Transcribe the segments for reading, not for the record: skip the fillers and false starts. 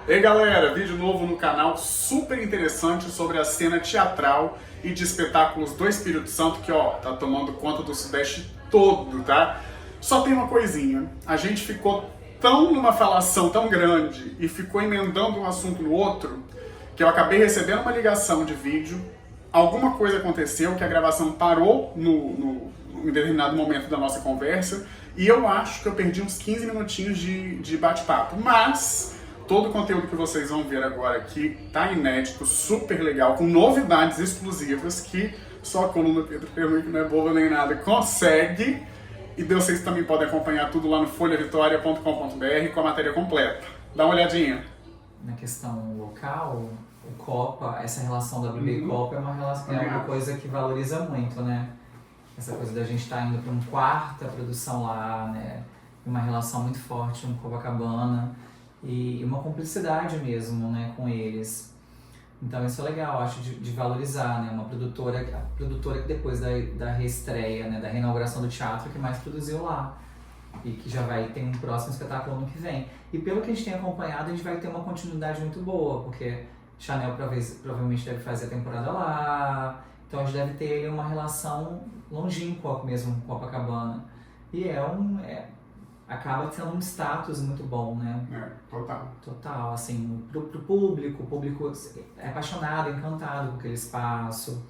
Ei galera, vídeo novo no canal super interessante sobre a cena teatral e de espetáculos do Espírito Santo que tá tomando conta do Sudeste todo, tá? Só tem uma coisinha, a gente ficou numa falação tão grande e ficou emendando um assunto no outro que eu acabei recebendo uma ligação de vídeo, alguma coisa aconteceu que a gravação parou em determinado momento da nossa conversa e eu acho que eu perdi uns 15 minutinhos de bate-papo, mas todo o conteúdo que vocês vão ver agora aqui tá inédito, super legal, com novidades exclusivas que só a coluna Pedro Perrui, que não é boba nem nada, consegue. E vocês também podem acompanhar tudo lá no folhavitoria.com.br com a matéria completa. Dá uma olhadinha. Na questão local, o Copa, essa relação da BB e Copa é uma coisa que valoriza muito, né? Essa coisa da gente estar indo para uma quarta produção lá, né? Uma relação muito forte com Copacabana e uma cumplicidade mesmo, né, com eles. Então isso é legal, acho, de valorizar, né? Uma produtora que depois da reestreia, né, da reinauguração do teatro, que mais produziu lá. E que já vai ter um próximo espetáculo ano que vem. E pelo que a gente tem acompanhado, a gente vai ter uma continuidade muito boa, porque Chanel provavelmente deve fazer a temporada lá, então a gente deve ter uma relação longínqua mesmo com Copacabana. E acaba sendo um status muito bom, né? Total. Total, assim, pro público, o público é apaixonado, encantado com aquele espaço.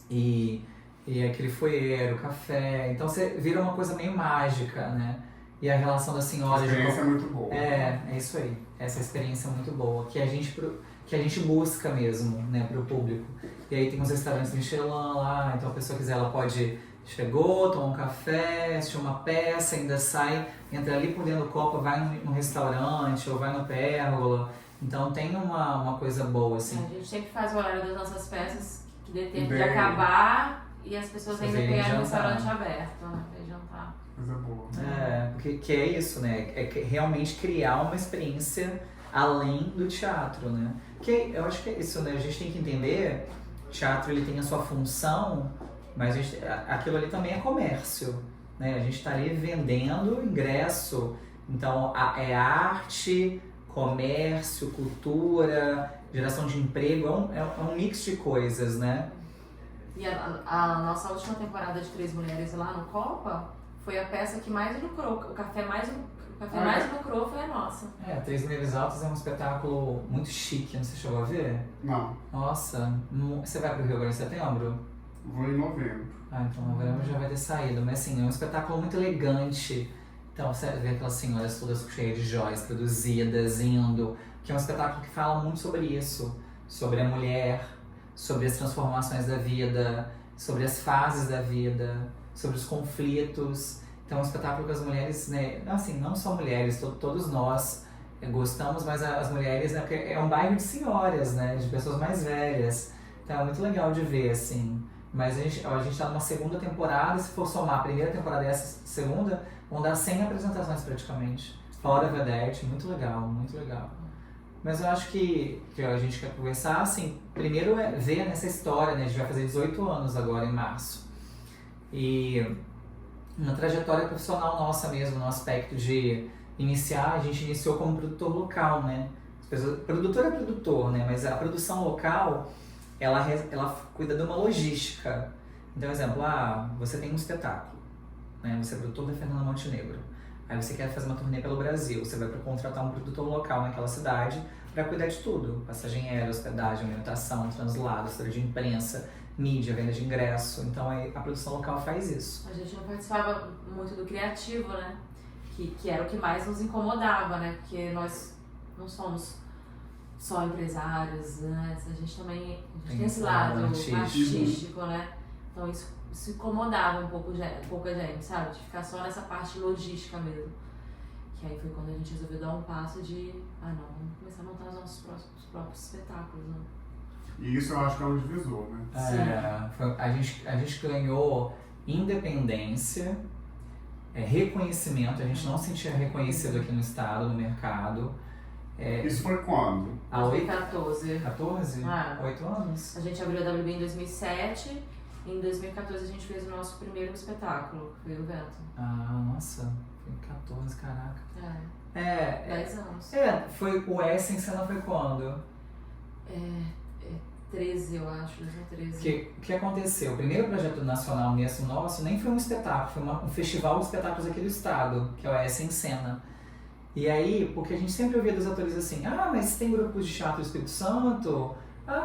E aquele foyer, o café, então você vira uma coisa meio mágica, né? E a relação das senhoras... A experiência é muito boa. É isso aí, essa experiência é muito boa, que a gente busca mesmo, né, pro público. E aí tem uns restaurantes Michelin lá, então a pessoa quiser, ela pode... Chegou, toma um café, assistiu uma peça, ainda sai, entra ali por dentro do Copa, vai num restaurante ou vai no Pérgola. Então tem uma coisa boa, assim. A gente sempre faz o horário das nossas peças que dê tempo de acabar e as pessoas ainda pegarem um restaurante aberto, né, pra jantar. Coisa boa. Porque que é isso, né? É realmente criar uma experiência além do teatro, né? Porque eu acho que é isso, né? A gente tem que entender, o teatro ele tem a sua função, mas aquilo ali também é comércio, né? A gente está ali vendendo ingresso, então é arte, comércio, cultura, geração de emprego, é um mix de coisas, né? E a nossa última temporada de Três Mulheres lá no Copa foi a peça que mais lucrou, o café mais lucrou foi a nossa. Três Mulheres Altas é um espetáculo muito chique, não sei se chegou a ver? Não. Nossa, você vai pro Rio agora em setembro? Vou em novembro. Então novembro já vai ter saído, mas assim, é um espetáculo muito elegante. Então você vê aquelas senhoras todas cheias de joias produzidas, indo, que é um espetáculo que fala muito sobre isso, sobre a mulher, sobre as transformações da vida, sobre as fases da vida, sobre os conflitos. Então é um espetáculo que as mulheres, né, assim, não só mulheres, todos nós gostamos, mas as mulheres, né, porque é um bairro de senhoras, né, de pessoas mais velhas. Então é muito legal de ver, assim. Mas a gente tá numa segunda temporada, se for somar a primeira temporada e essa segunda, vão dar 100 apresentações praticamente. Fora Vedete, muito legal, muito legal. Mas eu acho que a gente quer conversar, assim, primeiro é ver nessa história, né? A gente vai fazer 18 anos agora, em março. E uma trajetória profissional nossa mesmo, no aspecto de iniciar, a gente iniciou como produtor local, né? Produtor é produtor, né? Mas a produção local... Ela cuida de uma logística. Então, exemplo, você tem um espetáculo, né? Você é produtor da Fernanda Montenegro. Aí você quer fazer uma turnê pelo Brasil, você vai contratar um produtor local naquela cidade para cuidar de tudo. Passagem aérea, hospedagem, alimentação, translado, história de imprensa, mídia, venda de ingresso. Então a produção local faz isso. A gente não participava muito do criativo, né? Que era o que mais nos incomodava, né? Porque nós não somos só empresários, né? A gente também tem esse lado artístico, né? Então isso incomodava pouca gente, sabe? De ficar só nessa parte logística mesmo. Que aí foi quando a gente resolveu dar um passo de, vamos começar a montar os nossos próprios espetáculos, né? E isso eu acho que é um divisor, né? A gente ganhou independência, reconhecimento, a gente não se sentia reconhecido aqui no estado, no mercado. Isso foi quando? 2014. 14? 8 anos? A gente abriu a WB em 2007 e em 2014 a gente fez o nosso primeiro espetáculo, que foi o Vento. Nossa, foi 14, caraca. É, 10 anos. foi o S em Cena foi quando? 13, eu acho, 2013. O que aconteceu? O primeiro projeto nacional mesmo nosso nem foi um espetáculo, foi um festival de espetáculos aqui do estado, que é o S em Cena. E aí, porque a gente sempre ouvia dos atores assim, mas tem grupos de teatro do Espírito Santo?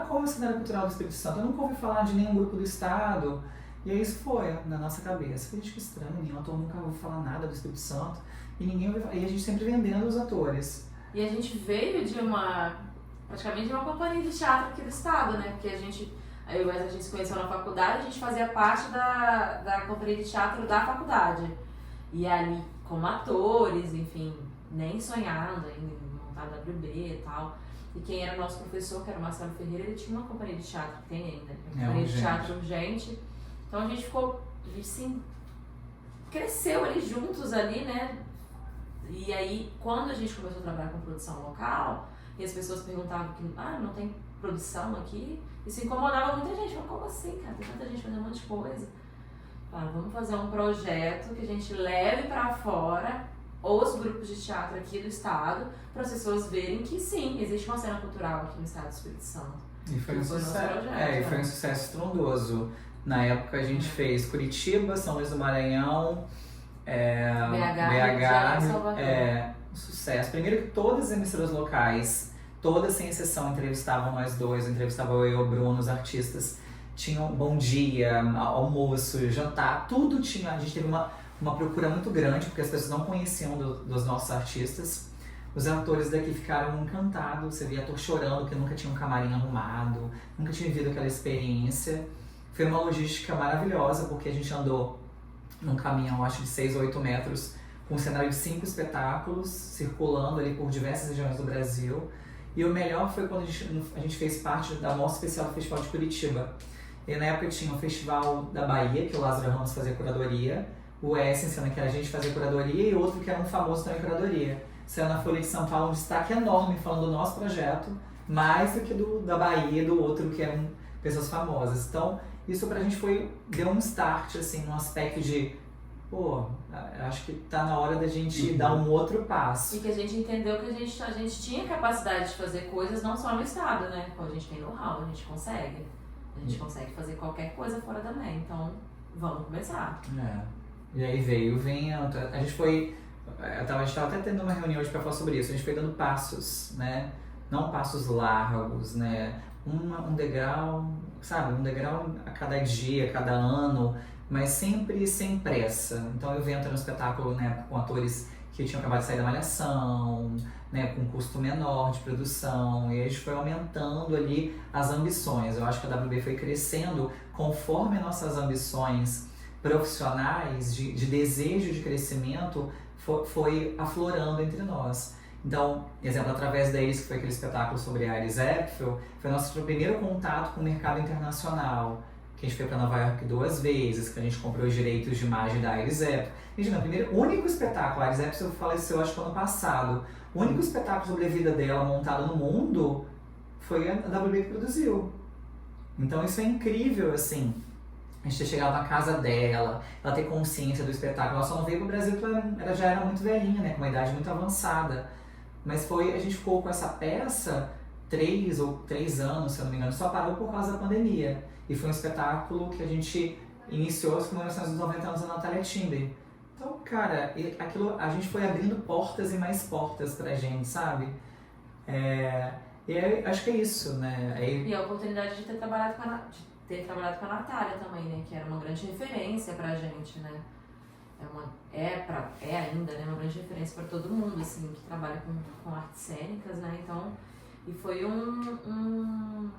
Como é o cenário cultural do Espírito Santo? Eu nunca ouvi falar de nenhum grupo do estado. E aí isso foi na nossa cabeça. Falei, que estranho, nenhum ator nunca ouviu falar nada do Espírito Santo. E ninguém ouviu falar. E a gente sempre vendendo os atores. E a gente veio praticamente de uma companhia de teatro aqui do estado, né? Porque eu e a gente se conheceu na faculdade, a gente fazia parte da companhia de teatro da faculdade. E ali, como atores, enfim, nem sonhando ainda em montar WB e tal. E quem era o nosso professor, que era o Marcelo Ferreira, ele tinha uma companhia de teatro, que tem ainda, uma companhia de teatro urgente. Então a gente assim, cresceu ali juntos ali, né? E aí, quando a gente começou a trabalhar com produção local, e as pessoas perguntavam que, não tem produção aqui, isso incomodava muita gente. Falei, como assim, cara? Tem tanta gente fazendo um monte de coisa. Vamos fazer um projeto que a gente leve pra fora os grupos de teatro aqui do estado, para as pessoas verem que sim, existe uma cena cultural aqui no estado do Espírito Santo. E foi um sucesso. E foi um sucesso estrondoso. Na época a gente fez Curitiba, São Luís do Maranhão, BH, um sucesso. Primeiro que todas as emissoras locais, todas sem exceção, entrevistavam nós dois, entrevistavam eu e o Bruno, os artistas. Tinham bom dia, almoço, jantar, tudo tinha. A gente teve uma procura muito grande, porque as pessoas não conheciam dos nossos artistas. Os atores daqui ficaram encantados, você via ator chorando que nunca tinha um camarim arrumado, nunca tinha vivido aquela experiência. Foi uma logística maravilhosa, porque a gente andou num caminhão, acho de 6 ou 8 metros, com um cenário de 5 espetáculos, circulando ali por diversas regiões do Brasil. E o melhor foi quando a gente fez parte da Mostra Especial do Festival de Curitiba. E na época tinha o Festival da Bahia, que o Lázaro Ramos fazia curadoria, o S em Cena, que a gente fazia curadoria, e outro que era um famoso também curadoria. Saiu na Folha de São Paulo um destaque enorme falando do nosso projeto, mais do que da Bahia e do outro, que eram pessoas famosas. Então, isso pra gente deu um start, assim, num aspecto de, acho que tá na hora da gente dar um outro passo. E que a gente entendeu que a gente tinha capacidade de fazer coisas não só no estado, né? A gente tem know-how, a gente consegue. A gente consegue fazer qualquer coisa fora da MEI, então vamos começar. E aí veio o vento, a gente estava até tendo uma reunião hoje para falar sobre isso, a gente foi dando passos, né? Não passos largos, né? Um degrau, sabe? Um degrau a cada dia, a cada ano, mas sempre sem pressa. Então o evento era um espetáculo, né, com atores que tinham acabado de sair da malhação, né, com custo menor de produção, e a gente foi aumentando ali as ambições. Eu acho que a WB foi crescendo conforme nossas ambições profissionais, de desejo de crescimento, foi aflorando entre nós. Então, exemplo, através deles, que foi aquele espetáculo sobre a Iris Epfel, foi nosso primeiro contato com o mercado internacional, que a gente foi para Nova York 2 vezes, que a gente comprou os direitos de imagem da Iris Epfel. Gente, o único espetáculo, a Iris Epfel faleceu acho que ano passado, o único espetáculo sobre a vida dela montado no mundo foi a WB que produziu. Então isso é incrível, assim, a gente ter chegado na casa dela, ela ter consciência do espetáculo. Ela só não veio pro Brasil porque ela já era muito velhinha, né, com uma idade muito avançada. Mas a gente ficou com essa peça 3 anos, se eu não me engano, só parou por causa da pandemia. E foi um espetáculo que a gente iniciou as comemorações dos 90 anos da Natália Timber. Então, cara, a gente foi abrindo portas e mais portas pra gente, sabe? E acho que é isso, né? E a oportunidade de ter trabalhado com a Natália também, né? Que era uma grande referência pra gente, né? É ainda, né? Uma grande referência pra todo mundo, assim, que trabalha com artes cênicas, né? Então, e foi um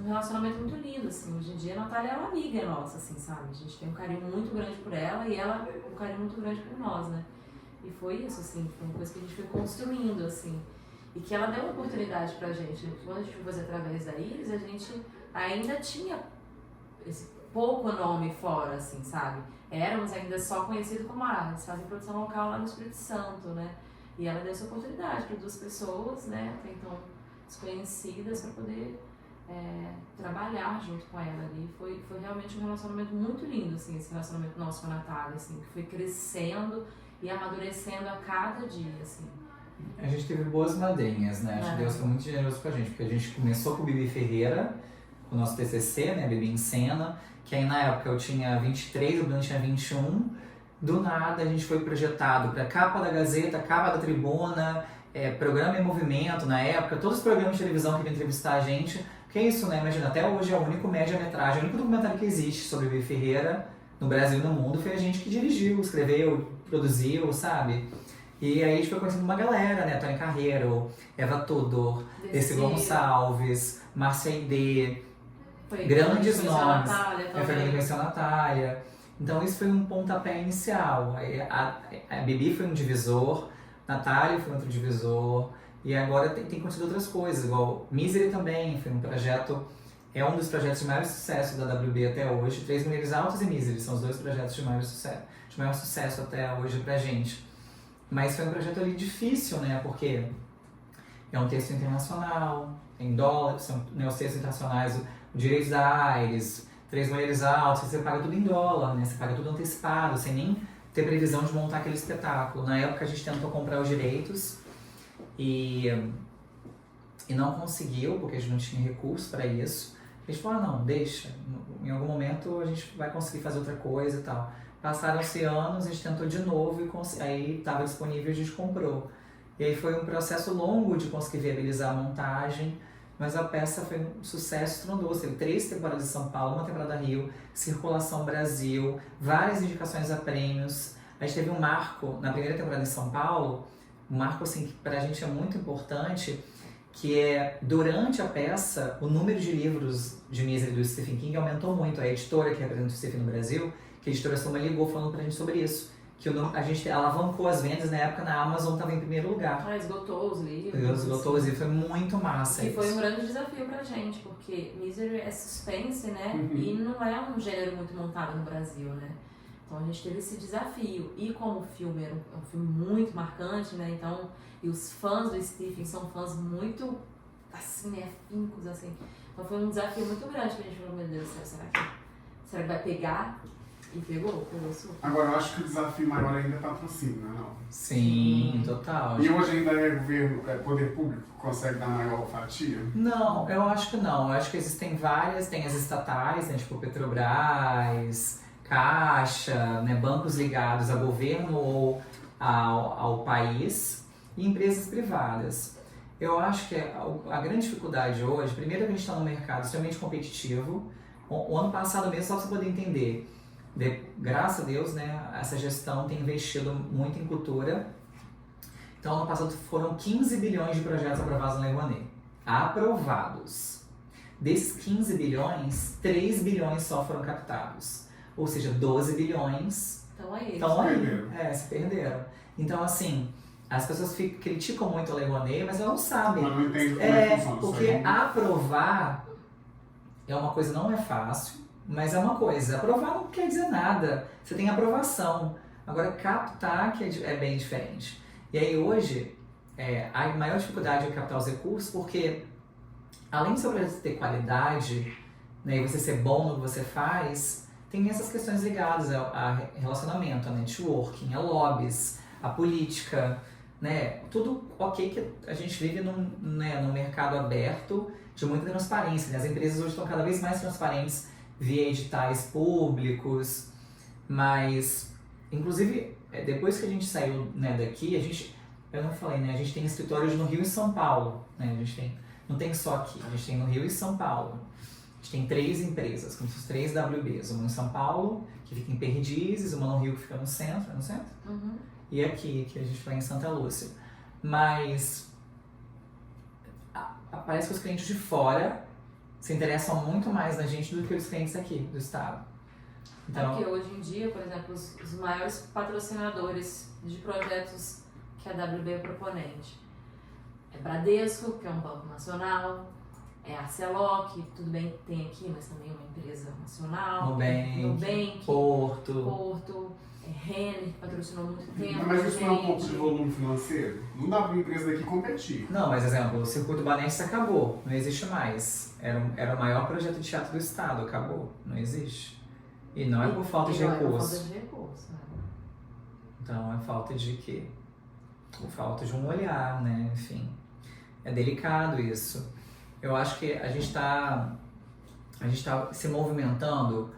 relacionamento muito lindo, assim. Hoje em dia a Natália é uma amiga nossa, assim, sabe? A gente tem um carinho muito grande por ela e ela um carinho muito grande por nós, né? E foi isso, assim, foi uma coisa que a gente foi construindo, assim. E que ela deu uma oportunidade pra gente. Quando a gente foi fazer através da Iris, a gente ainda tinha esse pouco nome fora, assim, sabe? Éramos ainda só conhecidos como eles fazem produção local lá no Espírito Santo, né? E ela deu essa oportunidade para 2 pessoas, né? Até então desconhecidas, para poder trabalhar junto com ela ali. Foi realmente um relacionamento muito lindo, assim, esse relacionamento nosso com a Natália, assim, que foi crescendo e amadurecendo a cada dia, assim. A gente teve boas madrinhas, né? Acho que Deus foi muito generoso com a gente, porque a gente começou com o Bibi Ferreira, com o nosso TCC, né? Bibi em Cena, que aí na época eu tinha 23, o Bruno tinha 21. Do nada a gente foi projetado para capa da Gazeta, capa da Tribuna, programa em movimento na época, todos os programas de televisão que vinham entrevistar a gente. Que é isso, né? Imagina, até hoje é o único média-metragem, o único documentário que existe sobre Bibi Ferreira no Brasil e no mundo foi a gente que dirigiu, escreveu, produziu, sabe? E aí a gente foi conhecendo uma galera, né? Tony Carreiro, Eva Tudor, Desi Gonçalves, Márcia Aidê, grandes nomes. Foi quando conheceu a Natália. Então isso foi um pontapé inicial. A Bibi foi um divisor, Natália foi outro divisor, e agora tem acontecido outras coisas, igual Misery também, foi um projeto, é um dos projetos de maior sucesso da WB até hoje. Três Mulheres Altas e Misery são os dois projetos de maior sucesso até hoje pra gente. Mas foi um projeto ali difícil, né? Porque é um texto internacional, em dólar, são os textos internacionais, o Direitos da Aires, Três Mulheres Altas, você paga tudo em dólar, né? Você paga tudo antecipado, sem nem ter previsão de montar aquele espetáculo. Na época a gente tentou comprar os direitos e não conseguiu, porque a gente não tinha recurso para isso. A gente falou, não, deixa, em algum momento a gente vai conseguir fazer outra coisa e tal. Passaram-se anos, a gente tentou de novo e aí estava disponível e a gente comprou. E aí foi um processo longo de conseguir viabilizar a montagem, mas a peça foi um sucesso estrondoso. Teve 3 temporadas em São Paulo, uma temporada Rio, Circulação Brasil, várias indicações a prêmios. A gente teve um marco na primeira temporada em São Paulo, um marco assim, que pra gente é muito importante, que é, durante a peça, o número de livros de Misery do Stephen King aumentou muito. A editora que representa o Stephen no Brasil, que a editora Soma ligou falando pra gente sobre isso. Que a gente alavancou as vendas, na época na Amazon estava em primeiro lugar. Esgotou os livros. Esgotou os livros, foi muito massa. E foi um grande desafio pra gente, porque Misery é suspense, né? E não é um gênero muito montado no Brasil, né? Então a gente teve esse desafio. E como o filme era um filme muito marcante, né? Então, e os fãs do Stephen são fãs muito, assim, né? Afincos, assim. Então foi um desafio muito grande que a gente falou, meu Deus do céu, será que vai pegar? E pegou super. Agora, eu acho que o desafio maior ainda é patrocínio, não é não? Sim, total. E hoje ainda é governo, poder público que consegue dar maior fatia? Não, eu acho que não. Eu acho que existem várias, tem as estatais, né, tipo Petrobras, Caixa, né, bancos ligados a governo ou ao país, e empresas privadas. Eu acho que a grande dificuldade hoje, primeiro que a gente está num mercado extremamente competitivo. O ano passado mesmo, só para você poder entender, graças a Deus, né, essa gestão tem investido muito em cultura. Então, ano passado foram 15 bilhões de projetos aprovados na Lei Rouanet. Aprovados. Desses 15 bilhões, 3 bilhões só foram captados. Ou seja, 12 bilhões estão aí. Se perderam. Então, assim, as pessoas criticam muito a Lei Rouanet, mas elas não sabem. Mas não entendem como é que funciona. Porque aprovar é uma coisa, não é fácil. Mas é uma coisa, aprovar não quer dizer nada, você tem aprovação. Agora, captar que é bem diferente. E aí hoje, a maior dificuldade é captar os recursos, porque além de seu projeto ter qualidade, né, e você ser bom no que você faz, tem essas questões ligadas a relacionamento, a networking, a lobbies, a política, né, tudo ok que a gente vive num mercado aberto de muita transparência, né? As empresas hoje estão cada vez mais transparentes via editais públicos, mas, inclusive, depois que a gente saiu, né, daqui, eu não falei, né, a gente tem escritórios no Rio e São Paulo, né, a gente não tem só aqui, a gente tem no Rio e São Paulo. A gente tem 3 empresas, como se fossem 3 WBs, uma em São Paulo, que fica em Perdizes, uma no Rio que fica no centro, Uhum. E aqui, que a gente vai em Santa Lúcia. Mas parece que os clientes de fora se interessam muito mais na gente do que os clientes aqui, do estado. Então, porque hoje em dia, por exemplo, os maiores patrocinadores de projetos que a WB é proponente é Bradesco, que é um banco nacional, é Arcelor, que tudo bem que tem aqui, mas também é uma empresa nacional, Nubank, Porto, Renner, que patrocinou muito tempo. Mas isso não é um pouco de volume financeiro? Não dá para uma empresa daqui competir. Não, mas exemplo, o Circuito Banestes acabou, não existe mais. Era o maior projeto de teatro do estado, acabou, não existe. E não é por falta de recurso. Né? Então é falta de quê? Ou falta de um olhar, né? Enfim, é delicado isso. Eu acho que a gente tá se movimentando,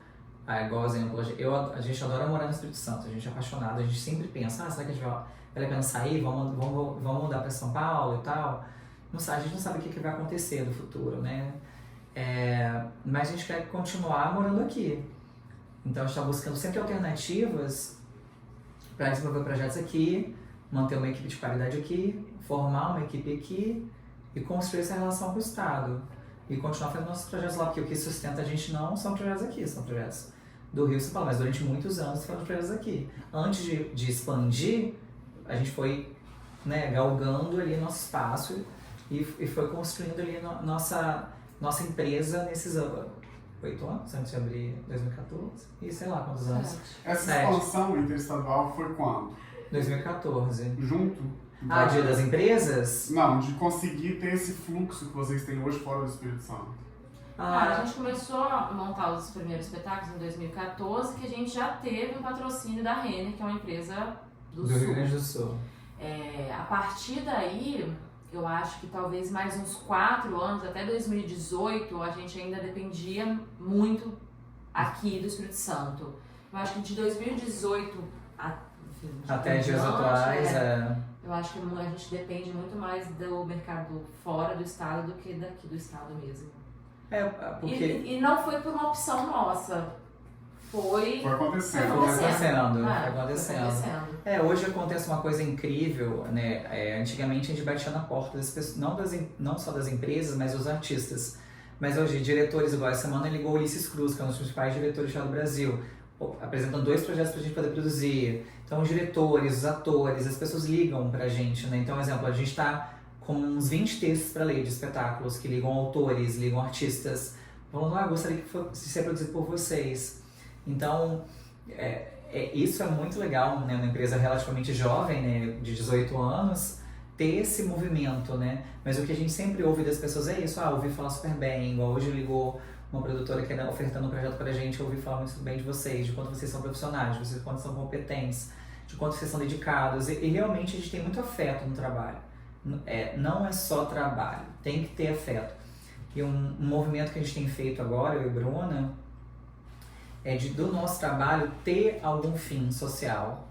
igual exemplo, a gente adora morar no Espírito Santo, a gente é apaixonado, a gente sempre pensa, será que a gente vale a pena sair, vamos mudar para São Paulo e tal? Não sabe, a gente não sabe o que vai acontecer no futuro, né? Mas a gente quer continuar morando aqui. Então a gente está buscando sempre alternativas para desenvolver projetos aqui, manter uma equipe de qualidade aqui, formar uma equipe aqui e construir essa relação com o Estado. E continuar fazendo nossos projetos lá, porque o que sustenta a gente não são projetos aqui, são projetos do Rio São Paulo, mas durante muitos anos foram projetos aqui. Antes de expandir, a gente foi, né, galgando ali nosso espaço e foi construindo ali nossa empresa nesses 8 anos, antes de abrir 2014, e sei lá quantos anos. Essa expansão interestadual foi quando? 2014. Junto? Dia das empresas? Não, de conseguir ter esse fluxo que vocês têm hoje fora do Espírito Santo. A gente começou a montar os primeiros espetáculos em 2014, que a gente já teve um patrocínio da Renner, que é uma empresa do Sul. Rio Grande do Sul. A partir daí, eu acho que talvez mais uns 4 anos, até 2018, a gente ainda dependia muito aqui do Espírito Santo. Eu acho que de 2018 até dias atuais, eu acho que a gente depende muito mais do mercado fora do estado do que daqui do estado mesmo. Porque... E não foi por uma opção nossa. Foi acontecendo. Foi acontecendo. Hoje acontece uma coisa incrível, né? Antigamente a gente batia na porta das pessoas, não só das empresas, mas dos artistas. Mas hoje, diretores, igual essa semana ligou o Ulisses Cruz, que é um dos principais diretores do Brasil, apresentando 2 projetos pra gente poder produzir. Então os diretores, os atores, as pessoas ligam pra gente, né? Então, por exemplo, a gente tá com uns 20 textos para ler de espetáculos que ligam autores, ligam artistas, falando, gostaria que fosse ser produzido por vocês. Então, isso é muito legal, né? Uma empresa relativamente jovem, né? De 18 anos, ter esse movimento, né? Mas o que a gente sempre ouve das pessoas é isso, ouvi falar super bem, igual hoje ligou uma produtora que está ofertando um projeto pra gente, ouvi falar muito bem de vocês, de quanto vocês são profissionais, de quanto são competentes, de quanto vocês são dedicados, e realmente a gente tem muito afeto no trabalho. Não é só trabalho, tem que ter afeto. E um movimento que a gente tem feito agora, eu e Bruna, do nosso trabalho ter algum fim social,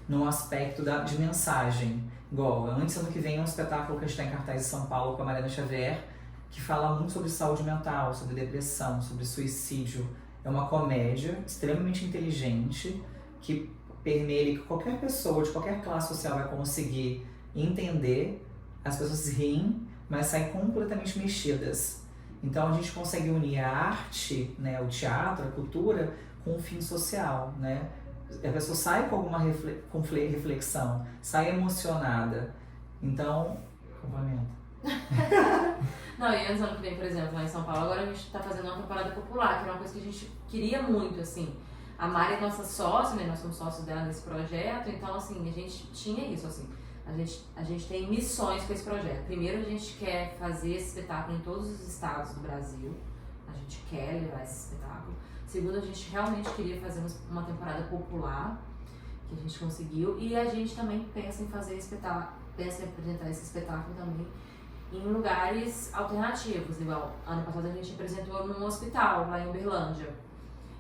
no aspecto de mensagem. Igual, antes ano que vem é um espetáculo que a gente está em cartaz em São Paulo com a Mariana Xavier, que fala muito sobre saúde mental, sobre depressão, sobre suicídio. É uma comédia extremamente inteligente, que permeia que qualquer pessoa de qualquer classe social vai conseguir entender. As pessoas riem, mas saem completamente mexidas. Então a gente consegue unir a arte, né, o teatro, a cultura, com um fim social, né? A pessoa sai com alguma reflexão, sai emocionada. Então, complementa. Não, e antes do ano que vem, por exemplo, lá em São Paulo, agora a gente tá fazendo uma temporada popular, que era uma coisa que a gente queria muito, assim. A Mari é nossa sócia, né? Nós somos sócios dela nesse projeto, então, assim, a gente tinha isso, assim. A gente tem missões com esse projeto. Primeiro, a gente quer fazer esse espetáculo em todos os estados do Brasil. A gente quer levar esse espetáculo. Segundo, a gente realmente queria fazer uma temporada popular, que a gente conseguiu. E a gente também pensa em fazer pensa em apresentar esse espetáculo também em lugares alternativos. Igual, ano passado a gente apresentou num hospital, lá em Uberlândia.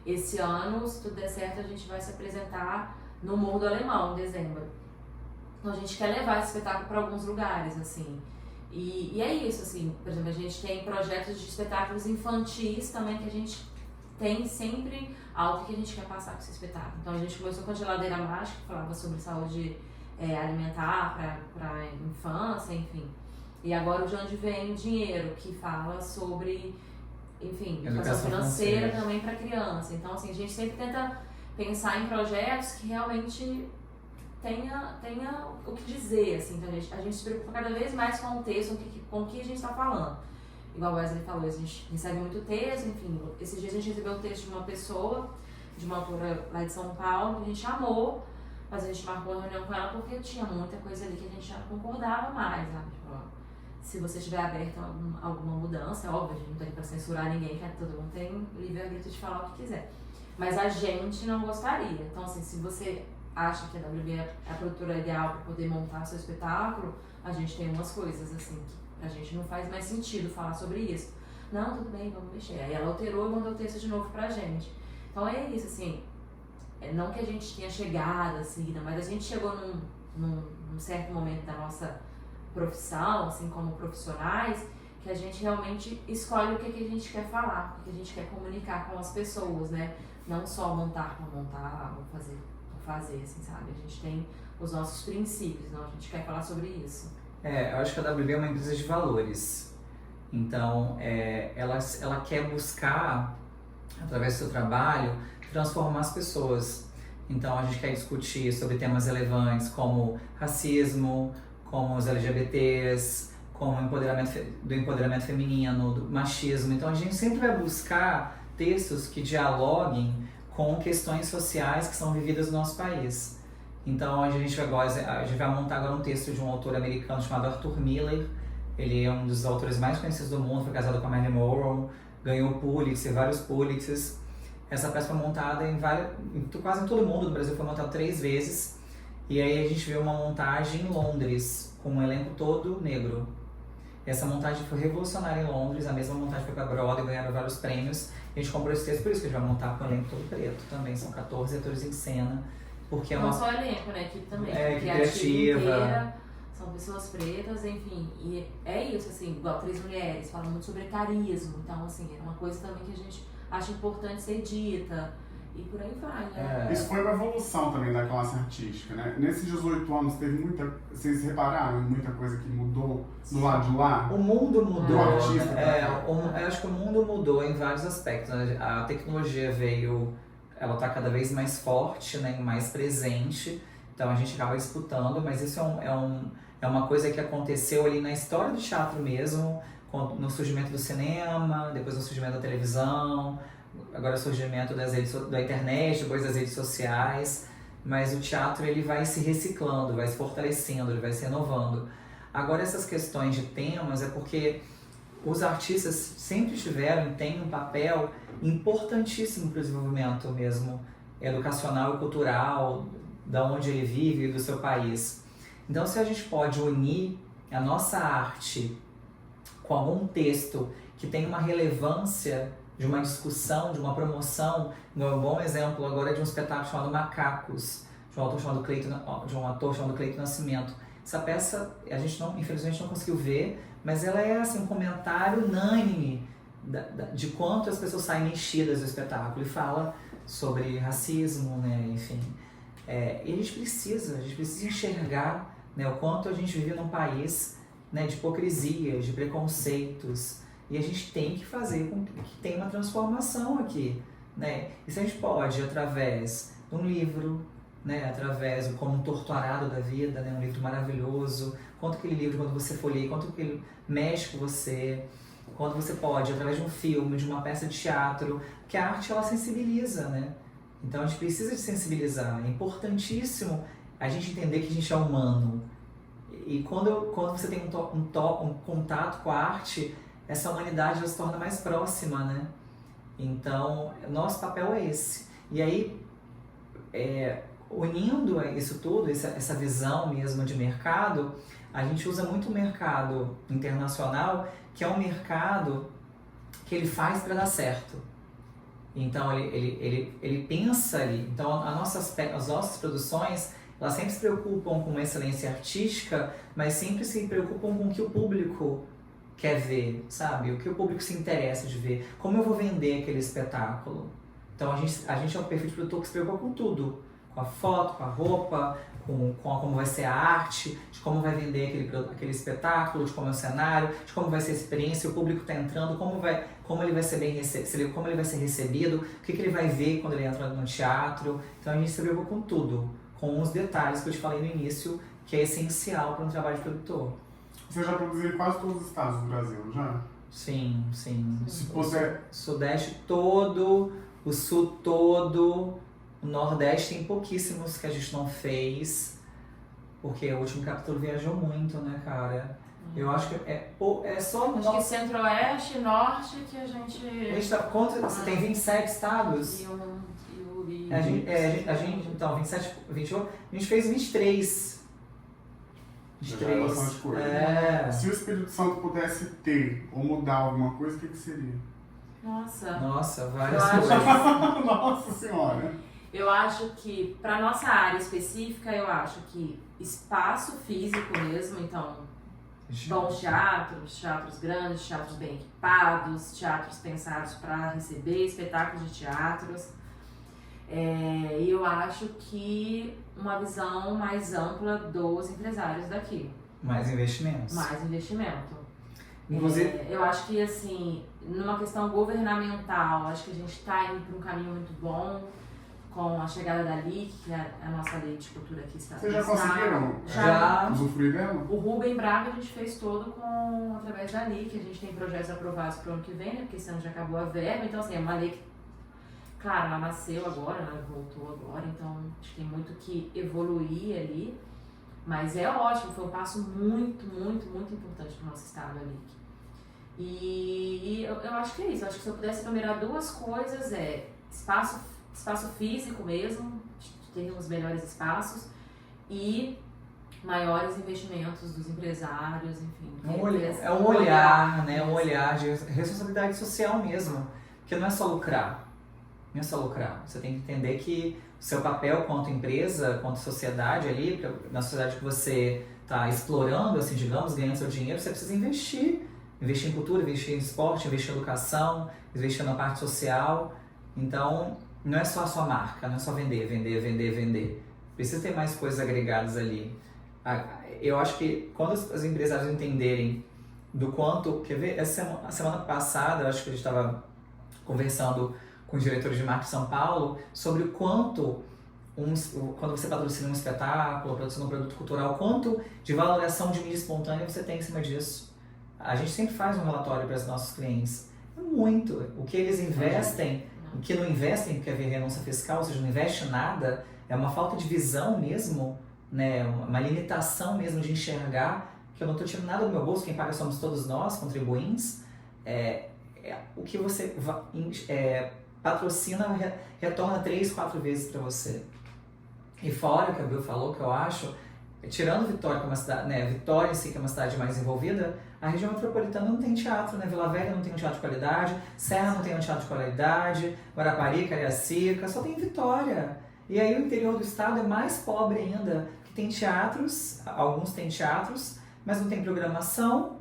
Esse ano, se tudo der certo, a gente vai se apresentar no Morro do Alemão, em dezembro. Então a gente quer levar esse espetáculo para alguns lugares, assim. E é isso, assim, por exemplo, a gente tem projetos de espetáculos infantis também, que a gente tem sempre algo que a gente quer passar com esse espetáculo. Então a gente começou com a Geladeira Mágica, que falava sobre saúde alimentar para infância, enfim. E agora o De Onde Vem o Dinheiro, que fala sobre, enfim, educação financeira também para criança. Então, assim, a gente sempre tenta pensar em projetos que realmente tenha o que dizer, assim. Então a gente se preocupa cada vez mais com o texto, com o que a gente está falando. Igual o Wesley falou, a gente recebe muito texto, enfim. Esses dias a gente recebeu o texto de uma pessoa, de uma autora lá de São Paulo, que a gente amou, mas a gente marcou uma reunião com ela porque tinha muita coisa ali que a gente já concordava mais, sabe? Tipo, se você estiver aberto a alguma mudança, é óbvio, a gente não tem para censurar ninguém, que todo mundo tem livre-arbítrio de falar o que quiser. Mas a gente não gostaria. Então, assim, se você acha que a WB é a produtora ideal para poder montar seu espetáculo, a gente tem umas coisas assim que a gente não faz mais sentido falar sobre isso. Não, tudo bem, vamos mexer. Aí ela alterou e mandou o texto de novo pra gente. Então é isso, assim, não que a gente tinha chegado assim, mas a gente chegou num certo momento da nossa profissão, assim, como profissionais, que a gente realmente escolhe o que a gente quer falar, o que a gente quer comunicar com as pessoas, né? Não só montar por montar, ou fazer por fazer, assim, sabe? A gente tem os nossos princípios, não? A gente quer falar sobre isso. Eu acho que a WB é uma empresa de valores. Então, ela quer buscar, através do seu trabalho, transformar as pessoas. Então, a gente quer discutir sobre temas relevantes como racismo, como os LGBTs, como do empoderamento feminino, do machismo. Então, a gente sempre vai buscar textos que dialoguem com questões sociais que são vividas no nosso país. Então, a gente vai montar agora um texto de um autor americano chamado Arthur Miller. Ele é um dos autores mais conhecidos do mundo, foi casado com a Marilyn Monroe, ganhou Pulitzer, vários Pulitzers. Essa peça foi montada quase em todo o mundo, no Brasil foi montada 3 vezes. E aí a gente viu uma montagem em Londres, com um elenco todo negro. Essa montagem foi revolucionária em Londres, a mesma montagem foi para Broadway, ganharam vários prêmios. A gente comprou esse texto, por isso que a gente vai montar com o elenco todo preto também, são 14 atores em cena. Porque não só elenco, né? Equipe também. Equipe criativa. Inteira, são pessoas pretas, enfim. E é isso, assim, igual 3 mulheres, falam muito sobre etarismo. Então, assim, é uma coisa também que a gente acha importante ser dita. E por aí vai, né? Isso foi uma evolução também da classe artística, né? Nesses 18 anos teve muita... Vocês repararam muita coisa que mudou do lado de lá? O mundo mudou. Do artista, eu acho que o mundo mudou em vários aspectos. A tecnologia veio... Ela está cada vez mais forte, né, mais presente, então a gente acaba disputando, mas isso é uma coisa que aconteceu ali na história do teatro mesmo, no surgimento do cinema, depois no surgimento da televisão, agora o surgimento da internet, depois das redes sociais, mas o teatro ele vai se reciclando, vai se fortalecendo, ele vai se renovando. Agora essas questões de temas é porque os artistas sempre tiveram e têm um papel importantíssimo para o desenvolvimento mesmo educacional e cultural da onde ele vive e do seu país. Então, se a gente pode unir a nossa arte com algum texto que tem uma relevância de uma discussão, de uma promoção, um bom exemplo agora é de um espetáculo chamado Macacos, de um ator chamado Cleiton Nascimento. Essa peça a gente infelizmente não conseguiu ver, mas ela é assim, um comentário unânime de quanto as pessoas saem mexidas do espetáculo e fala sobre racismo, né, enfim. E a gente precisa enxergar, né, o quanto a gente vive num país, né, de hipocrisia, de preconceitos, e a gente tem que fazer com que tenha uma transformação aqui, né. E se a gente pode, através de um livro, né, através do Como um Torturado da Vida, né, um livro maravilhoso, quanto aquele livro, quando você folheia, quanto que ele mexe com você, quando você pode, através de um filme, de uma peça de teatro, que a arte ela sensibiliza, né? Então a gente precisa de sensibilizar, é importantíssimo a gente entender que a gente é humano. E quando você tem um contato com a arte, essa humanidade ela se torna mais próxima, né? Então, nosso papel é esse. E aí, unindo isso tudo, essa visão mesmo de mercado, a gente usa muito o mercado internacional, que é um mercado que ele faz para dar certo. Então ele pensa ali. Então as nossas produções, elas sempre se preocupam com uma excelência artística, mas sempre se preocupam com o que o público quer ver, sabe? O que o público se interessa de ver. Como eu vou vender aquele espetáculo? Então a gente é um perfil de produtor que se preocupa com tudo. Com a foto, com a roupa, com como vai ser a arte, de como vai vender aquele espetáculo, de como é o cenário, de como vai ser a experiência, o público está entrando, como ele vai ser como ele vai ser recebido, o que ele vai ver quando ele entra no teatro. Então a gente se preocupa com tudo, com os detalhes que eu te falei no início, que é essencial para um trabalho de produtor. Você já produziu em quase todos os estados do Brasil, já? Sim. Se puder... O Sudeste todo, o Sul todo, o Nordeste tem pouquíssimos que a gente não fez, porque o último capítulo viajou muito, né, cara? Eu acho que é só... Acho que Centro-Oeste e Norte que a gente... Você tem 27 estados? E o e... Então, 27, 28, a gente fez 23. Já é bastante coisa. Se o Espírito Santo pudesse ter ou mudar alguma coisa, o que seria? Nossa, várias eu coisas. Nossa Senhora! Eu acho que, para nossa área específica, eu acho que espaço físico mesmo, então, bons teatros grandes, teatros bem equipados, teatros pensados para receber espetáculos de teatros. E eu acho que uma visão mais ampla dos empresários daqui. Mais investimentos. Mais investimento. Inclusive, eu acho que, assim, numa questão governamental, acho que a gente está indo para um caminho muito bom com a chegada da LIC, que é a nossa lei de cultura aqui está. Vocês já conseguiram já usufruir dela? O Rubem Braga a gente fez todo através da LIC, a gente tem projetos aprovados para o ano que vem, né, porque esse ano já acabou a verba, então assim, é uma lei que, claro, ela nasceu agora, ela voltou agora, então acho que tem muito que evoluir ali, mas é ótimo, foi um passo muito, muito, muito importante para o nosso estado, a LIC. E eu acho que é isso, eu acho que se eu pudesse enumerar duas coisas, espaço físico mesmo, ter uns melhores espaços e maiores investimentos dos empresários, enfim. É um olhar, né? Um olhar de responsabilidade social mesmo, porque não é só lucrar. Não é só lucrar. Você tem que entender que o seu papel quanto empresa, quanto sociedade ali, na sociedade que você está explorando, assim, digamos, ganhando seu dinheiro, você precisa investir. Investir em cultura, investir em esporte, investir em educação, investir na parte social. Então, não é só a sua marca, não é só vender. Precisa ter mais coisas agregadas ali. Eu acho que quando os empresários entenderem do quanto... Quer ver? A semana passada, eu acho que a gente estava conversando com os diretores de marketing de São Paulo sobre o quanto, quando você patrocina um espetáculo, patrocina um produto cultural, quanto de valoração de mídia espontânea você tem em cima disso. A gente sempre faz um relatório para os nossos clientes. É muito. O que eles investem... O que não investem, porque haver renúncia fiscal, ou seja, não investe nada, é uma falta de visão mesmo, né? Uma limitação mesmo de enxergar que eu não estou tirando nada do meu bolso, quem paga somos todos nós, contribuintes. O que você patrocina retorna 3, 4 vezes para você. E fora o que a Bill falou, que eu acho, tirando Vitória, que é uma cidade, né? Vitória em si, que é uma cidade mais envolvida, a região metropolitana não tem teatro, né? Vila Velha não tem um teatro de qualidade, Serra não tem um teatro de qualidade, Guarapari, Cariacica, só tem Vitória. E aí o interior do estado é mais pobre ainda, que tem teatros, alguns têm teatros, mas não tem programação,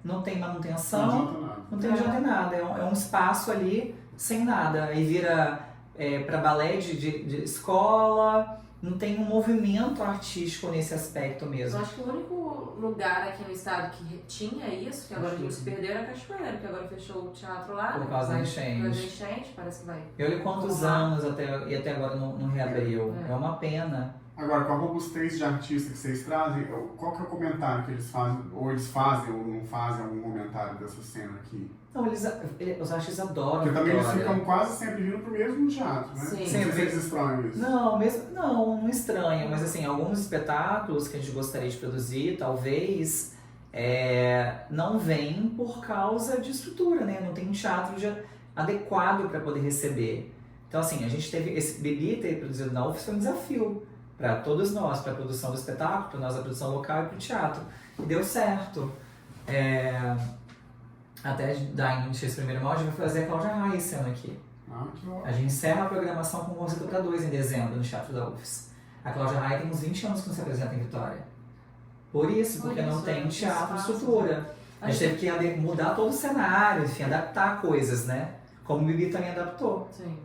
não tem manutenção, não adianta nada. É um espaço ali sem nada. Aí vira para balé de escola, não tem um movimento artístico nesse aspecto mesmo. Eu acho que o único lugar aqui no estado que tinha isso, que agora a gente se perdeu, era Cachoeira, que agora fechou o teatro lá. Por causa da enchente. Por causa da enchente, parece que vai. Eu li quantos anos e até agora não reabriu. É uma pena. Agora, com a robustez de artista que vocês trazem, qual que é o comentário que eles fazem? Ou eles fazem ou não fazem algum comentário dessa cena aqui? Não, os artistas adoram. Porque também eles ficam quase sempre vindo pro mesmo teatro, né? Sim. Não sei se eles estranham isso. Não estranha, mas assim, alguns espetáculos que a gente gostaria de produzir, talvez, não vêm por causa de estrutura, né? Não tem um teatro adequado para poder receber. Então assim, a gente teve esse Bibi ter produzido na UFS foi um desafio para todos nós, para a produção do espetáculo, para nós a produção local e para o teatro. E deu certo. Até dar início esse primeiro molde, vai fazer a Cláudia Raia esse ano aqui. Que ótimo. A gente encerra a programação com o Concerto para 2 em dezembro no Teatro da UFS. A Cláudia Raia tem uns 20 anos que não se apresenta em Vitória. Porque não tem teatro estrutura. A gente teve que mudar todo o cenário, enfim, adaptar coisas, né? Como o Bibi também adaptou. Sim.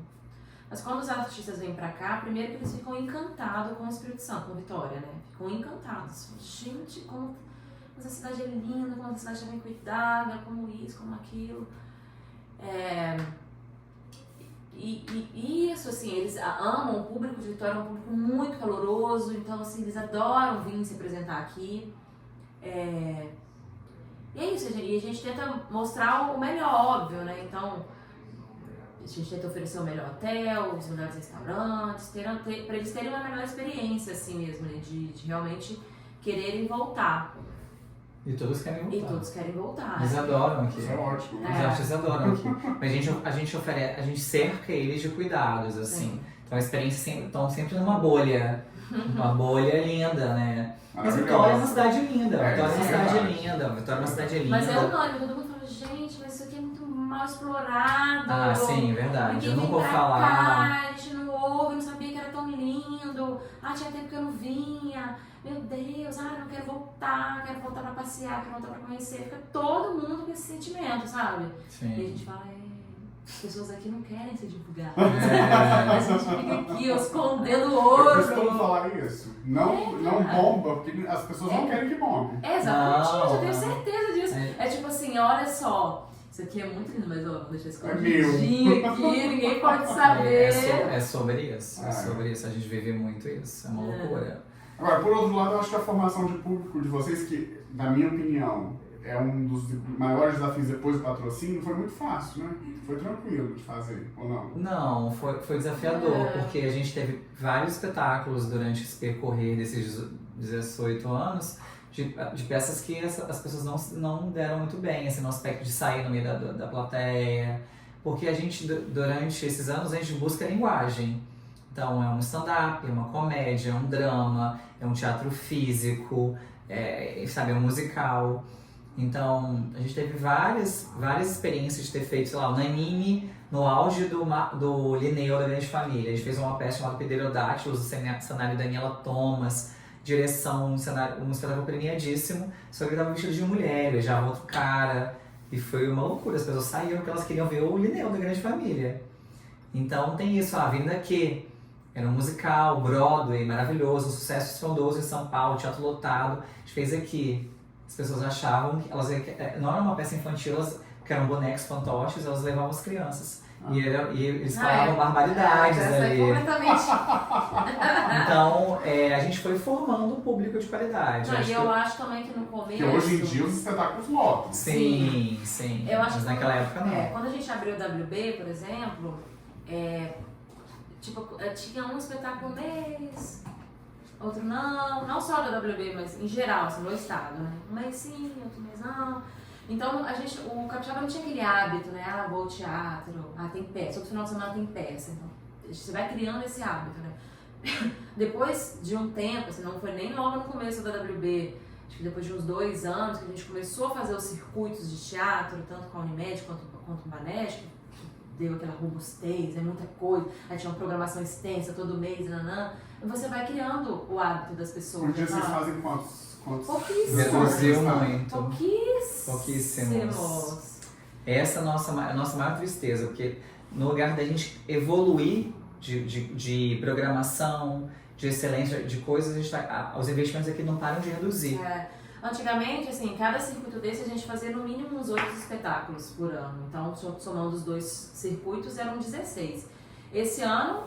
Mas quando os artistas vêm pra cá, primeiro que eles ficam encantados com o Espírito Santo, com Vitória, né? Ficam encantados. Gente, como essa cidade é linda, como essa cidade é bem cuidada, como isso, como aquilo. E isso, assim, eles amam o público de Vitória, é um público muito caloroso, então, assim, eles adoram vir se apresentar aqui. E é isso, e a gente tenta mostrar o melhor, óbvio, né? Então, a gente tenta oferecer o melhor hotel, os melhores restaurantes, para eles terem uma melhor experiência, assim mesmo, né? De realmente quererem voltar. E todos querem voltar. Eles adoram aqui. Isso é ótimo. Os artistas adoram aqui. Mas a gente cerca eles de cuidados, assim. Sim. Então a experiência estão sempre numa bolha. Uma bolha linda, né? Mas Vitória é uma cidade linda. Vitória é uma cidade linda. Vitória é uma cidade linda. Mas é unânime, todo mundo fala, gente, mas isso aqui é muito mal explorado. Ah, sim, verdade. Ninguém Eu não vem vou pra falar. cá, a gente não ouve, não sabia que era tão lindo. Ah, tinha tempo que eu não vinha. Meu Deus, não quero voltar pra passear, quero voltar pra conhecer. Fica todo mundo com esse sentimento, sabe? Sim. E a gente fala, as pessoas aqui não querem ser divulgadas. É. A gente fica aqui, ó, escondendo Eu ouro. costumo falar isso. Não bomba, porque as pessoas não querem que bombe. Exatamente, Não, eu tenho certeza disso. É tipo assim, olha só. Isso aqui é muito lindo, mas ó, vou deixar escondidinho aqui, ninguém pode saber. É sobre isso. É sobre isso. A gente vive muito isso. É uma loucura. Agora, por outro lado, eu acho que a formação de público de vocês, que, na minha opinião, é um dos maiores desafios depois do patrocínio, foi muito fácil, né? Foi tranquilo de fazer, ou não? Não, foi desafiador, porque a gente teve vários espetáculos durante esse percorrer desses 18 anos de peças que as pessoas não deram muito bem, assim, no aspecto de sair no meio da plateia, porque a gente, durante esses anos, a gente busca linguagem. Então, é um stand-up, é uma comédia, é um drama, é um teatro físico, sabe, é um musical. Então, a gente teve várias experiências de ter feito, sei lá, o Nanini no auge do Linneu da Grande Família. A gente fez uma peça chamada Pederodátilos, do cenário Daniela Thomas, direção, um espetáculo premiadíssimo, só que ele estava vestido de mulher, beijava outro cara, e foi uma loucura. As pessoas saíram porque elas queriam ver o Linneu da Grande Família. Então, tem isso, a Vinda Que era um musical, Broadway, maravilhoso, um sucesso estrondoso em São Paulo, teatro lotado. A gente fez aqui. As pessoas achavam que não era uma peça infantil, que eram bonecos fantoches, elas levavam as crianças. E eles falavam barbaridades ali. Completamente. Então, a gente foi formando um público de qualidade. E eu acho também que no começo... Que hoje em dia os espetáculos lotam. Sim. Eu acho Mas naquela época não. Quando a gente abriu o WB, por exemplo, tinha um espetáculo mês... Outro não só da WB, mas em geral, assim, no estado, né? Um mês sim, outro mês não. Então, o capixaba não tinha aquele hábito, né? Vou ao teatro, tem peça, outro final de semana tem peça. Então, você vai criando esse hábito, né? Depois de um tempo, assim, não foi nem logo no começo da WB, acho que depois de uns 2 anos, que a gente começou a fazer os circuitos de teatro, tanto com a Unimed quanto o Banesco, deu aquela robustez, muita coisa, aí tinha uma programação extensa todo mês, e você vai criando o hábito das pessoas. Por dia vocês fazem quantos? Pouquíssimos. Reduziu muito. Pouquíssimos. Essa é a nossa maior tristeza, porque no lugar da gente evoluir de programação, de excelência, de coisas, os investimentos aqui não param de reduzir. Antigamente, assim, cada circuito desse a gente fazia no mínimo uns 8 espetáculos por ano. Então, somando os 2 circuitos, eram 16. Esse ano,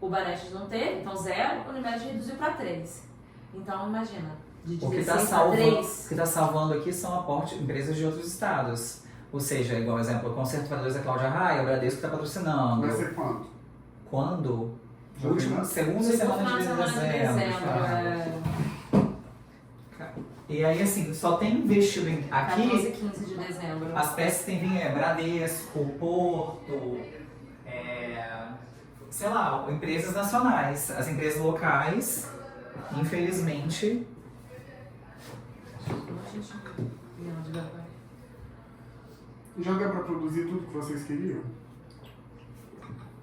o Banesco não teve, então 0, o Unimed reduziu para 3. Então, imagina, de 16 para 3. O que está salvando aqui são aportes de empresas de outros estados. Ou seja, igual exemplo, o Concerto para 2 da Cláudia Raia, o Bradesco está patrocinando. Vai ser quando? Quando? Segunda semana de dezembro. E aí, assim, só tem investido aqui... 14 e 15 de dezembro. As peças tem vindo Bradesco, Porto, sei lá, empresas nacionais. As empresas locais, infelizmente... Já deu pra produzir tudo que vocês queriam?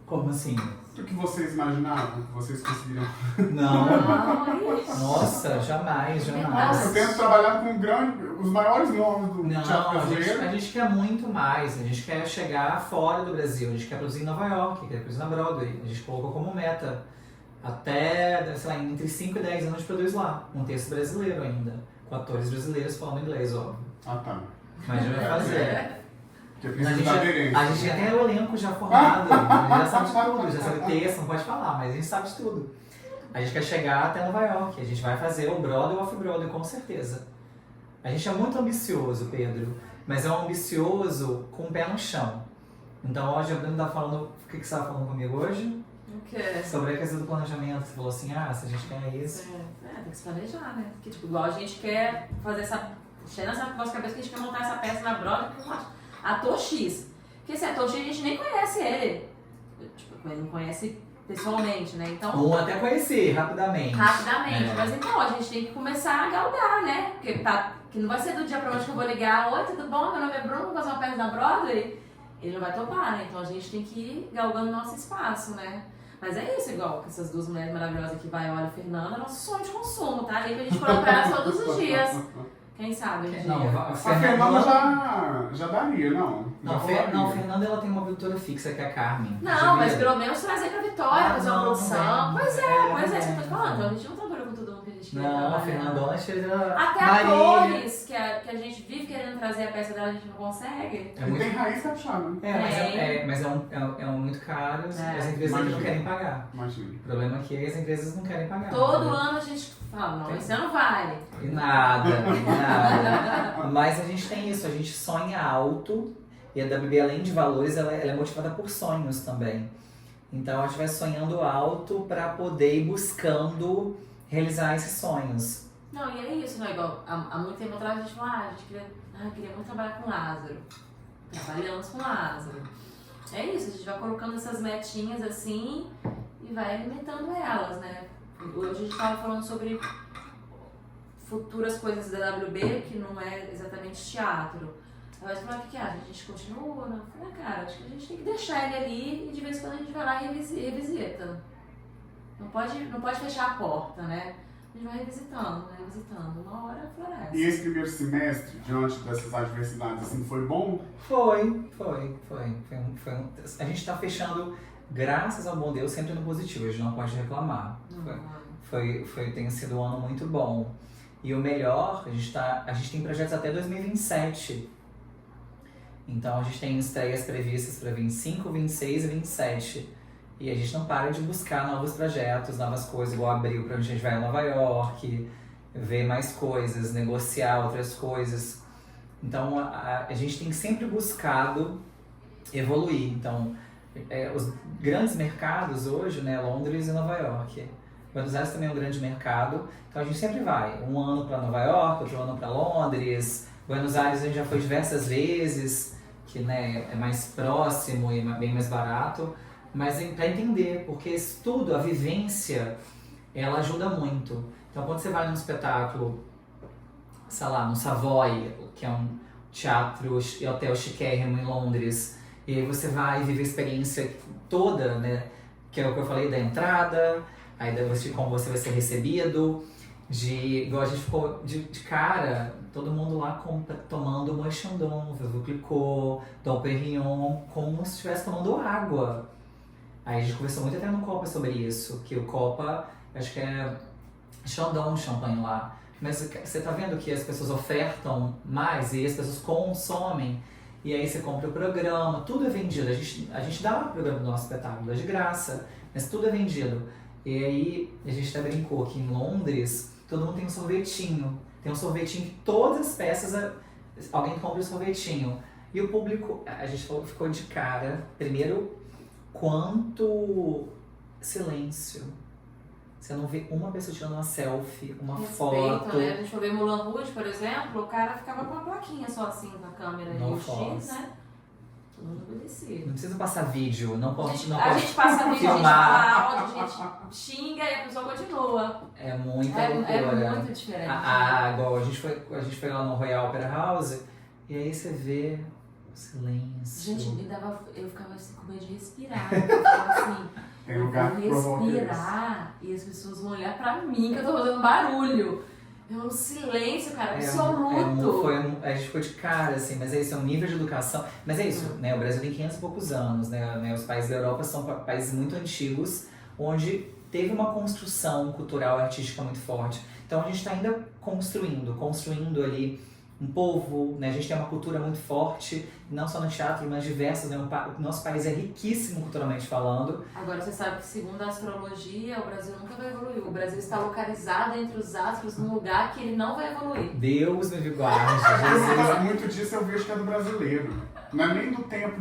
Como assim? O que vocês imaginavam que vocês conseguiriam? Não. Nossa, jamais. Eu tento trabalhar com os maiores nomes do teatro brasileiro. A gente quer muito mais. A gente quer chegar fora do Brasil. A gente quer produzir em Nova York, quer produzir na Broadway. A gente colocou como meta até, sei lá, entre 5 e 10 anos de produzir lá. Um texto brasileiro ainda. Com atores brasileiros falando inglês, óbvio. Tá. Mas a gente vai fazer. A gente já tem o elenco já formado, a gente já sabe de tudo, já sabe texto, não pode falar, mas a gente sabe de tudo. A gente quer chegar até Nova York, a gente vai fazer o Broadway e o Off-Broadway, com certeza. A gente é muito ambicioso, Pedro, mas é um ambicioso com o pé no chão. Então hoje a Bruna tá falando, o que você estava falando comigo hoje? O quê? Sobre a questão do planejamento, você falou assim, se a gente quer isso... tem que se planejar, né? Porque tipo, igual a gente quer fazer essa... Cheia nessa nossa cabeça que a gente quer montar essa peça na Broadway com ator X. Porque esse ator X a gente nem conhece ele. Tipo, não conhece pessoalmente, né? Então, Um até conhecer rapidamente. rapidamente. Mas então, a gente tem que começar a galgar, né? Porque que não vai ser do dia pra noite que eu vou ligar, oi, tudo bom? Meu nome é Bruno, vou fazer uma peça na Broadway. Ele não vai topar, né? Então a gente tem que ir galgando nosso espaço, né? Mas é isso, igual com essas duas mulheres maravilhosas aqui, Viola e Fernanda, nosso sonho de consumo, tá? Nem pra gente colocar elas todos os dias. Quem sabe um dia. Não, A Fernanda já daria, não? Não, Fernanda ela tem uma produtora fixa que é a Carmen. Não, mas pelo menos trazer pra Vitória, fazer uma produção. Pois é isso que eu tô falando. Então a É. gente não trabalha com todo mundo que a gente quer Não, a trabalhar. Fernandona chega. Até atores que a gente vive querendo trazer a peça dela, a gente não consegue. É muito... tem raiz capixaba, né? Mas é muito caro, É. as empresas aqui não querem pagar. Imagina. O problema é que as empresas não querem pagar. Todo entendeu? ano a gente fala, não, esse ano vale. E nada. Mas a gente tem isso, a gente sonha alto. E a WB, além de valores, ela é motivada por sonhos também. Então a gente vai sonhando alto para poder ir buscando realizar esses sonhos. Não, e é isso, né? Igual, há muito tempo atrás a gente falou, a gente queria muito trabalhar com Lázaro. Trabalhamos com Lázaro. É isso, a gente vai colocando essas metinhas assim e vai alimentando elas, né? Hoje a gente estava falando sobre futuras coisas da WB, que não é exatamente teatro. Aí você fala, o que acha? A gente continua? Não, eu falei, cara, acho que a gente tem que deixar ele ali e de vez em quando a gente vai lá e revisita. Não pode fechar a porta, né? A gente vai revisitando. Uma hora floresce. E esse primeiro semestre, diante dessas adversidades, assim, foi bom? Foi. A gente tá fechando, graças ao bom Deus, sempre no positivo, a gente não pode reclamar. Tem sido um ano muito bom. E o melhor, a gente tem projetos até 2027. Então a gente tem estreias previstas para 25, 26 e 27. E a gente não para de buscar novos projetos, novas coisas, igual abril, pra onde a gente vai a Nova York, ver mais coisas, negociar outras coisas. Então a gente tem sempre buscado evoluir. Então os grandes mercados hoje, né, Londres e Nova York. Buenos Aires também é um grande mercado, então a gente sempre vai. Um ano para Nova York, outro ano para Londres. Buenos Aires a gente já foi diversas vezes, que, né, é mais próximo e bem mais barato. Mas para entender, porque esse tudo, a vivência, ela ajuda muito. Então quando você vai num espetáculo, sei lá, no Savoy, que é um teatro e hotel chiquérrimo em Londres, e aí você vai viver a experiência toda, né, que é o que eu falei da entrada, aí como você vai ser recebido, igual a gente ficou de cara, todo mundo lá tomando Moët Chandon, Veuve Clicquot, Dom Perignon, como se estivesse tomando água. Aí a gente conversou muito até no Copa sobre isso, que o Copa, acho que é Chandon, champanhe lá. Mas você tá vendo que as pessoas ofertam mais e as pessoas consomem, e aí você compra o programa, tudo é vendido. A gente dá o programa do nosso espetáculo, é de graça, mas tudo é vendido. E aí a gente até brincou que em Londres, todo mundo tem um sorvetinho. Tem um sorvetinho que todas as peças, alguém compra o sorvetinho. E o público, a gente ficou de cara, primeiro, quanto silêncio. Você não vê uma pessoa tirando uma selfie, uma foto. Né? A gente foi ver Moulin Rouge, por exemplo, o cara ficava com uma plaquinha só assim na câmera. No e o X, Fox. né? Todo mundo obedecia. Não precisa passar vídeo, não pode A gente passa vídeo, a gente filmar. fala áudio, a gente xinga e a pessoa continua. É muita É loucura. muito diferente. Igual a gente foi lá no Royal Opera House, e aí você vê o silêncio. Gente, eu ficava assim, com medo de respirar. Eu ficava assim, Tem lugar que provoca isso. respirar e as pessoas vão olhar pra mim que eu tô fazendo barulho. Eu no silêncio, cara, absoluto. A gente ficou de cara, assim, mas é isso, é um nível de educação. Mas é isso, né? O Brasil tem 500 e poucos anos, né? Os países da Europa são países muito antigos, onde teve uma construção cultural e artística muito forte. Então a gente está ainda construindo ali um povo, né? A gente tem uma cultura muito forte, não só no teatro, mas diversas, né? O nosso país é riquíssimo culturalmente falando. Agora você sabe que segundo a astrologia, o Brasil nunca vai evoluir. O Brasil está localizado entre os astros num lugar que ele não vai evoluir. Deus me guarde, Jesus. Mas muito disso eu vejo que é do brasileiro. Não é nem do tempo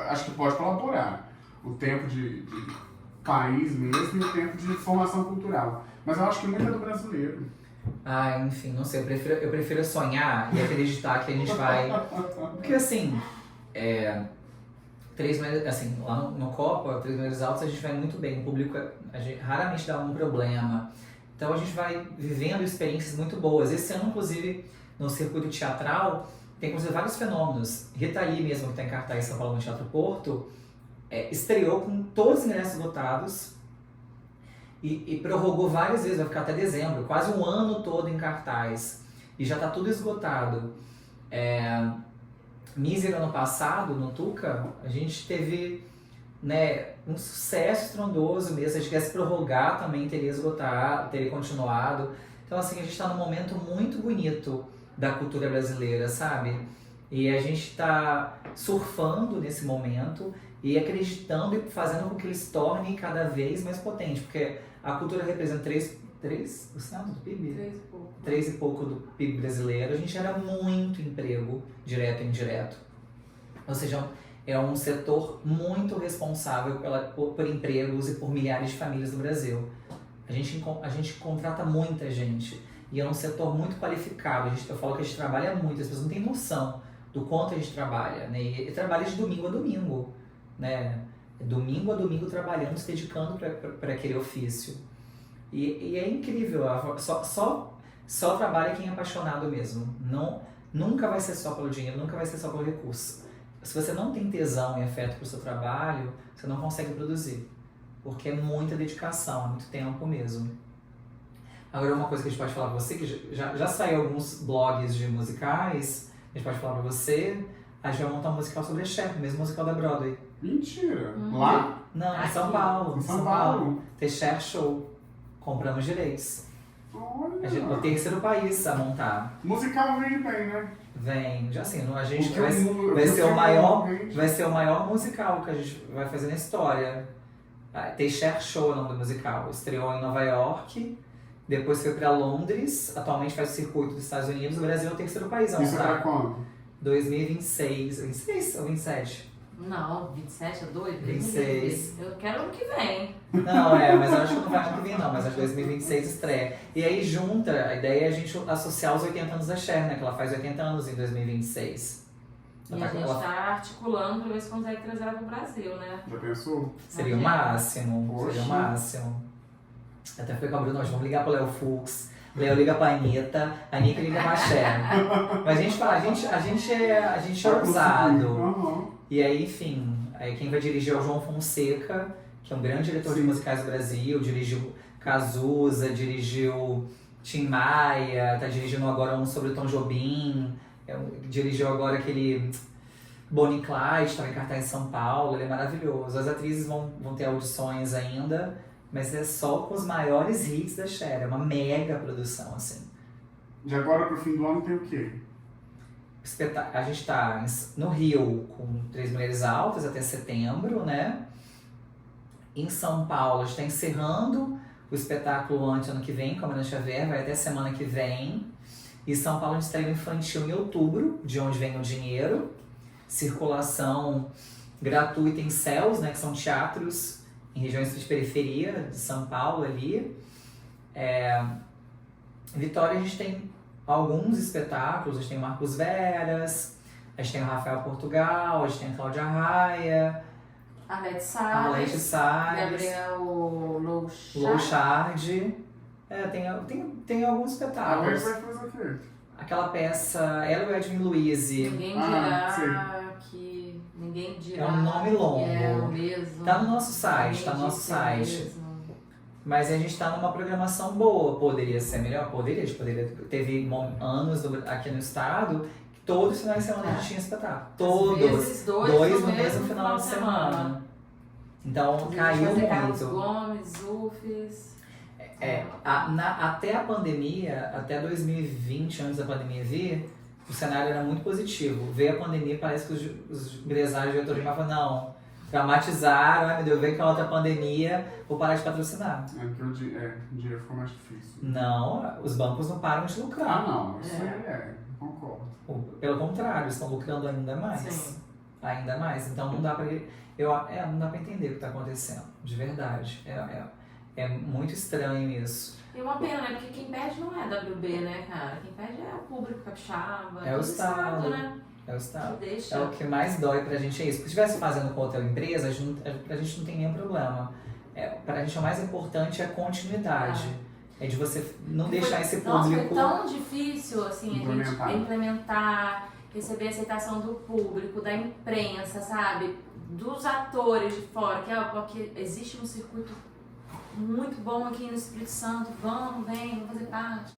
acho que pode colaborar. O tempo de país mesmo e o tempo de formação cultural. Mas eu acho que muito é do brasileiro. Enfim, não sei, eu prefiro sonhar e acreditar que a gente vai. Porque assim, assim, lá no Copa, Três Mulheres Altas, a gente vai muito bem, o público raramente dá um problema. Então a gente vai vivendo experiências muito boas. Esse ano, inclusive, no circuito teatral, tem inclusive vários fenômenos. Rita Lee mesmo, que está em cartaz em São Paulo no Teatro Porto, estreou com todos os ingressos esgotados e prorrogou várias vezes, vai ficar até dezembro, quase um ano todo em cartaz. E já está tudo esgotado. Miser, ano passado, no Tuca, a gente teve, né, um sucesso estrondoso mesmo. Se a gente quisesse prorrogar também, teria esgotado, teria continuado. Então, assim, a gente está num momento muito bonito da cultura brasileira, sabe? E a gente está surfando nesse momento e acreditando e fazendo com que ele se torne cada vez mais potente, porque a cultura representa 3% do PIB? 3 e pouco. 3 e pouco do PIB brasileiro. A gente gera muito emprego, direto e indireto. Ou seja, é um setor muito responsável por empregos e por milhares de famílias no Brasil. A gente contrata muita gente e é um setor muito qualificado. Eu falo que a gente trabalha muito, as pessoas não têm noção do quanto a gente trabalha, né? E trabalha de domingo a domingo, né? Domingo a domingo trabalhando, se dedicando para aquele ofício. E é incrível, só trabalha quem é apaixonado mesmo. Nunca vai ser só pelo dinheiro, nunca vai ser só pelo recurso. Se você não tem tesão e afeto pro seu trabalho, você não consegue produzir. Porque é muita dedicação, é muito tempo mesmo. Agora, uma coisa que a gente pode falar pra você, que já saiu alguns blogs de musicais, a gente pode falar pra você, a gente vai montar um musical sobre a Cher, o mesmo musical da Broadway. Mentira! Lá? Não, em São Paulo. Em São Paulo. The Cher Show. Compramos direitos. Olha! O terceiro país a montar. Musical vem bem, né? Vem, já assim, a gente Porque vai ser o maior musical que a gente vai fazer na história. The Cher Show é o nome do musical. Estreou em Nova York, depois foi para Londres, atualmente faz o circuito dos Estados Unidos. O Brasil é o terceiro país a montar. Isso é pra quando? 2026, 26 ou 27? Não, 27 é doido? 26. Eu quero ano que vem. Não, mas eu acho que não vai ano que vem não, mas acho que 2026 estreia. E aí junta, a ideia é a gente associar os 80 anos da Cher, né? Que ela faz 80 anos em 2026. E a gente tá articulando pra ver se consegue trazer ela pro Brasil, né? Já pensou? Seria o máximo, Poxa. seria o máximo. Até foi com a Bruna, nós vamos ligar pro Léo Fux, Léo liga pra Anitta, a Anitta liga pra Cher. Mas a gente fala, a gente é ousado. Uhum. E aí, enfim, quem vai dirigir é o João Fonseca, que é um grande diretor de musicais do Brasil, dirigiu Cazuza, dirigiu Tim Maia, tá dirigindo agora um sobre o Tom Jobim, dirigiu agora aquele Bonnie Clyde, estava em cartaz em São Paulo, ele é maravilhoso. As atrizes vão ter audições ainda, mas é só com os maiores hits da Cher, é uma mega produção, assim. De agora pro fim do ano tem o quê? A gente está no Rio com Três Mulheres Altas até setembro, né? Em São Paulo, a gente está encerrando o espetáculo antes ano que vem, com a Mariana Xavier, vai até semana que vem. Em São Paulo, a gente estreia infantil em outubro, de onde vem o dinheiro. Circulação gratuita em céus, né? Que são teatros em regiões de periferia de São Paulo ali. Em Vitória, a gente tem alguns espetáculos, a gente tem o Marcos Veras, a gente tem o Rafael Portugal, a gente tem a Cláudia Raia, Arlete Salles, Gabriel Louchard. Tem alguns espetáculos. Vai fazer o quê? Aquela peça, ela e o Edwin Luiz. Ninguém dirá que... Ninguém dirá. É um nome longo. É o mesmo. Tá no nosso site, Mas a gente tá numa programação boa. Poderia ser melhor? Teve anos aqui no estado que todos os finais de semana a gente tinha espetáculo. Todos. Dois no mesmo final de semana. Então caiu muito. Carlos Gomes, Ufes. Até a pandemia, até 2020, antes da pandemia vir, o cenário era muito positivo. Veio a pandemia, parece que os empresários e diretores falaram, não, dramatizaram, meu Deus, veio com a outra pandemia, vou parar de patrocinar. Porque o dinheiro ficou mais difícil. Não, os bancos não param de lucrar. Não, isso aí concordo. Pelo contrário, estão lucrando ainda mais. Sim. Ainda mais, então não dá pra não dá pra entender o que tá acontecendo, de verdade. É muito estranho isso. E uma pena, né? Porque quem perde não é a WB, né, cara? Quem perde é o público capixaba. É o Estado. Né? É o Estado. Que deixa. É o que mais dói pra gente, é isso. Porque se estivesse fazendo com outra empresa, pra gente não tem nenhum problema. Pra gente o mais importante é a continuidade. É de você não deixar esse Nossa, público... foi tão difícil, assim, a gente Implementar. implementar, receber a aceitação do público, da imprensa, sabe? Dos atores de fora, porque existe um circuito muito bom aqui no Espírito Santo, vem fazer parte.